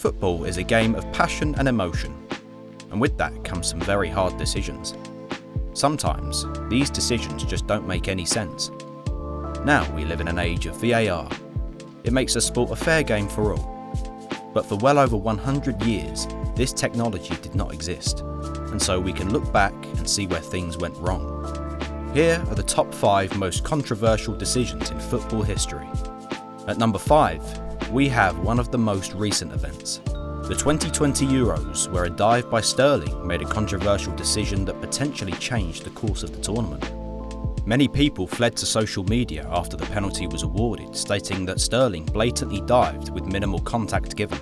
Football is a game of passion and emotion, and with that comes some very hard decisions. Sometimes, these decisions just don't make any sense. Now we live in an age of VAR. It makes the sport a fair game for all. But for well over 100 years, this technology did not exist, and so we can look back and see where things went wrong. Here are the top 5 most controversial decisions in football history. At number 5, we have one of the most recent events. The 2020 Euros, where a dive by Sterling made a controversial decision that potentially changed the course of the tournament. Many people fled to social media after the penalty was awarded, stating that Sterling blatantly dived with minimal contact given.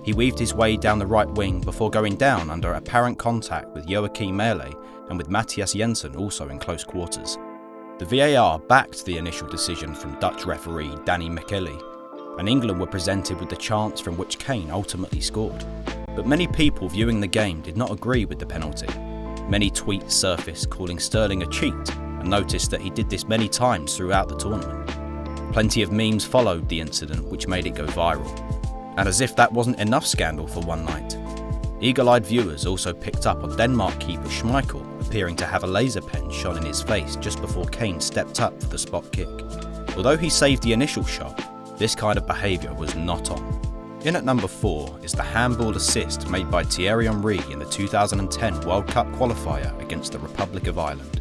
He weaved his way down the right wing before going down under apparent contact with Joachim Mele and with Matthias Jensen also in close quarters. The VAR backed the initial decision from Dutch referee Danny Micheli, and England were presented with the chance from which Kane ultimately scored. But many people viewing the game did not agree with the penalty. Many tweets surfaced calling Sterling a cheat, and noticed that he did this many times throughout the tournament. Plenty of memes followed the incident, which made it go viral. And as if that wasn't enough scandal for one night, eagle-eyed viewers also picked up on Denmark keeper Schmeichel appearing to have a laser pen shone in his face just before Kane stepped up for the spot kick. Although he saved the initial shot, this kind of behaviour was not on. In at number 4 is the handball assist made by Thierry Henry in the 2010 World Cup qualifier against the Republic of Ireland.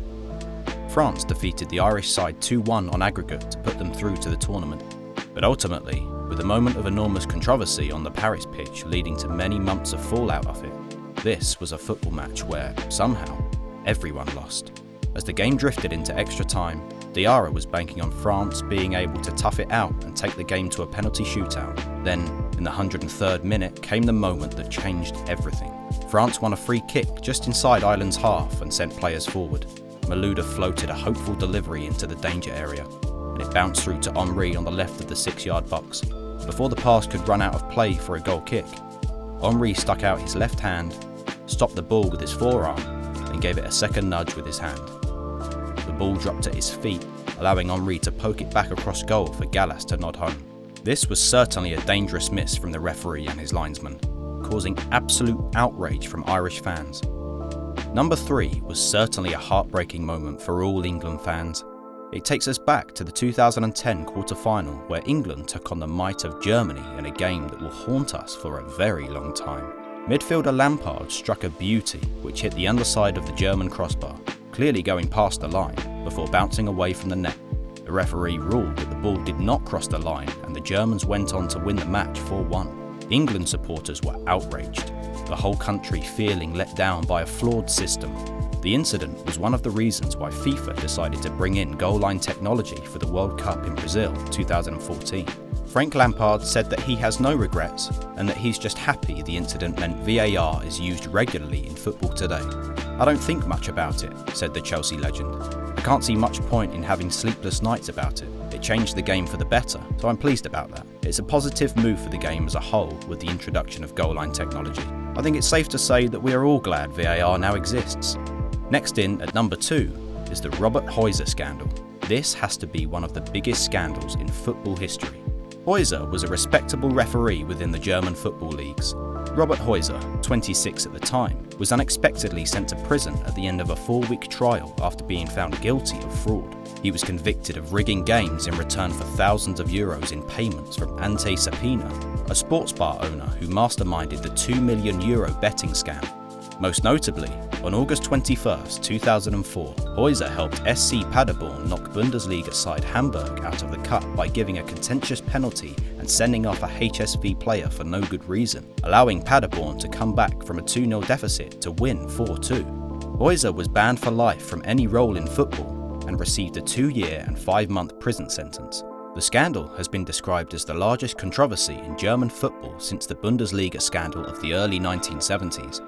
France defeated the Irish side 2-1 on aggregate to put them through to the tournament. But ultimately, with a moment of enormous controversy on the Paris pitch leading to many months of fallout of it, this was a football match where, somehow, everyone lost. As the game drifted into extra time, Diarra was banking on France being able to tough it out and take the game to a penalty shootout. Then, in the 103rd minute, came the moment that changed everything. France won a free kick just inside Ireland's half and sent players forward. Malouda floated a hopeful delivery into the danger area, and it bounced through to Henry on the left of the 6-yard box. Before the pass could run out of play for a goal kick, Henry stuck out his left hand, stopped the ball with his forearm, and gave it a second nudge with his hand. The ball dropped at his feet, allowing Henry to poke it back across goal for Gallas to nod home. This was certainly a dangerous miss from the referee and his linesman, causing absolute outrage from Irish fans. Number 3 was certainly a heartbreaking moment for all England fans. It takes us back to the 2010 quarter-final where England took on the might of Germany in a game that will haunt us for a very long time. Midfielder Lampard struck a beauty which hit the underside of the German crossbar, clearly going past the line, before bouncing away from the net. The referee ruled that the ball did not cross the line and the Germans went on to win the match 4-1. England supporters were outraged, the whole country feeling let down by a flawed system. The incident was one of the reasons why FIFA decided to bring in goal line technology for the World Cup in Brazil 2014. Frank Lampard said that he has no regrets and that he's just happy the incident meant VAR is used regularly in football today. "I don't think much about it," said the Chelsea legend. "I can't see much point in having sleepless nights about it. It changed the game for the better, so I'm pleased about that. It's a positive move for the game as a whole with the introduction of goal line technology. I think it's safe to say that we are all glad VAR now exists." Next in, at number 2, is the Robert Heuser scandal. This has to be one of the biggest scandals in football history. Heuser was a respectable referee within the German football leagues. Robert Heuser, 26 at the time, was unexpectedly sent to prison at the end of a 4-week trial after being found guilty of fraud. He was convicted of rigging games in return for thousands of euros in payments from Ante Sapina, a sports bar owner who masterminded the €2 million betting scam. Most notably, on August 21, 2004, Heuser helped SC Paderborn knock Bundesliga side Hamburg out of the cup by giving a contentious penalty and sending off a HSV player for no good reason, allowing Paderborn to come back from a 2-0 deficit to win 4-2. Heuser was banned for life from any role in football and received a 2-year and 5-month prison sentence. The scandal has been described as the largest controversy in German football since the Bundesliga scandal of the early 1970s.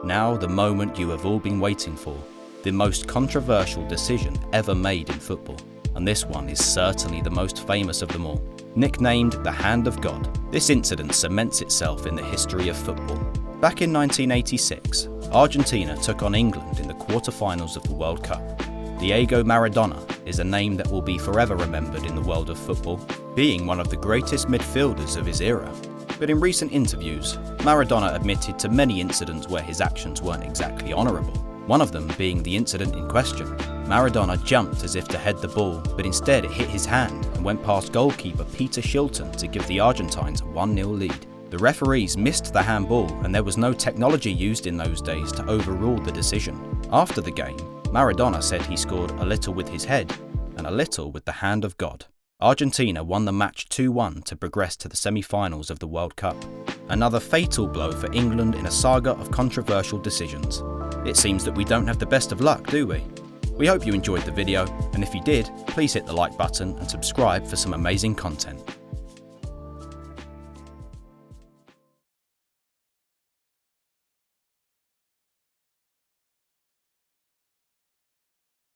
Now the moment you have all been waiting for, the most controversial decision ever made in football, and this one is certainly the most famous of them all. Nicknamed the Hand of God, this incident cements itself in the history of football. Back in 1986, Argentina took on England in the quarter-finals of the World Cup. Diego Maradona is a name that will be forever remembered in the world of football, being one of the greatest midfielders of his era. But in recent interviews, Maradona admitted to many incidents where his actions weren't exactly honourable. One of them being the incident in question. Maradona jumped as if to head the ball, but instead it hit his hand and went past goalkeeper Peter Shilton to give the Argentines a 1-0 lead. The referees missed the handball, and there was no technology used in those days to overrule the decision. After the game, Maradona said he scored a little with his head and a little with the hand of God. Argentina won the match 2-1 to progress to the semi-finals of the World Cup. Another fatal blow for England in a saga of controversial decisions. It seems that we don't have the best of luck, do we? We hope you enjoyed the video, and if you did, please hit the like button and subscribe for some amazing content.